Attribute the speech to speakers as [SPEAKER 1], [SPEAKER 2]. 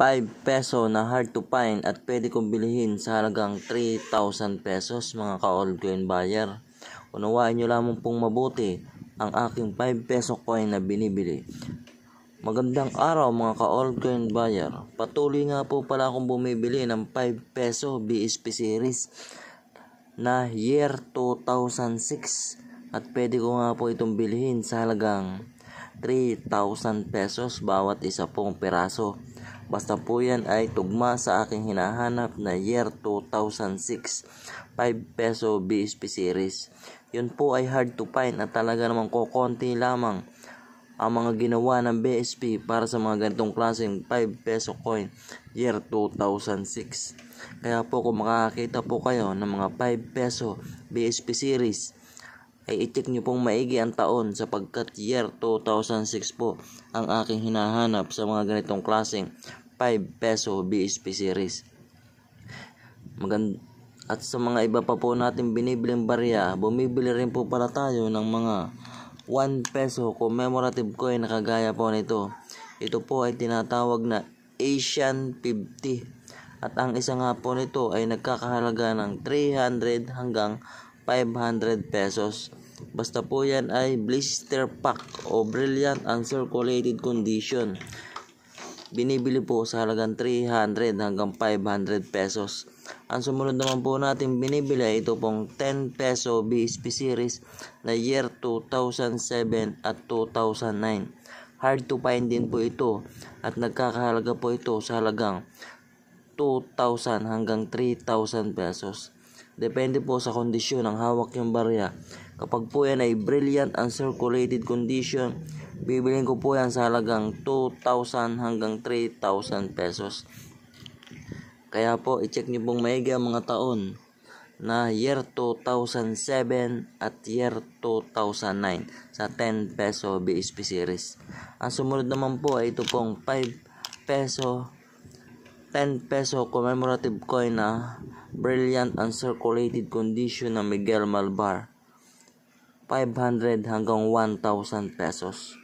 [SPEAKER 1] 5 peso na hard to find at pwede kong bilhin sa halagang 3,000 pesos mga ka-old coin buyer. Unawain nyo lamang pong mabuti ang aking 5 peso coin na binibili. Magandang araw mga ka-old coin buyer. Patuloy nga po pala akong bumibili ng 5 peso BSP series na year 2006 at pwede ko nga po itong bilhin sa halagang 3,000 pesos bawat isa pong peraso. Basta po yan ay tugma sa aking hinahanap na year 2006 5 peso BSP series. Yun po ay hard to find at talaga namang kukonti lamang ang mga ginawa ng BSP para sa mga ganitong klaseng 5 peso coin year 2006. Kaya po kung makakita po kayo ng mga 5 peso BSP series ay i-check nyo pong maigi ang taon sapagkat year 2006 po ang aking hinahanap sa mga ganitong klaseng 5 peso BSP series. At sa mga iba pa po natin binibiling barya, bumibili rin po pala tayo ng mga 1 peso commemorative coin na kagaya po nito. Ito po ay tinatawag na Asian 50 at ang isa nga po nito ay nagkakahalaga ng 300 hanggang 500 pesos. Basta po yan ay blister pack o brilliant uncirculated condition. Binibili po sa halagang 300 hanggang 500 pesos. Ang sumunod naman po natin binibili ay ito pong 10 peso BSP series na year 2007 at 2009. Hard to find din po ito at nagkakahalaga po ito sa halagang 2,000 hanggang 3,000 pesos. Depende po sa kondisyon ng hawak yung barya. Kapag po yan ay brilliant uncirculated condition, bibilin ko po yan sa halagang 2,000 hanggang 3,000 pesos. Kaya po, i-check nyo pong maigi ang mga taon na year 2007 at year 2009 sa 10 peso BSP series. Ang sumunod naman po ay ito pong 5 peso 10 peso commemorative coin na brilliant uncirculated condition na Miguel Malvar. 500 hanggang 1,000 pesos.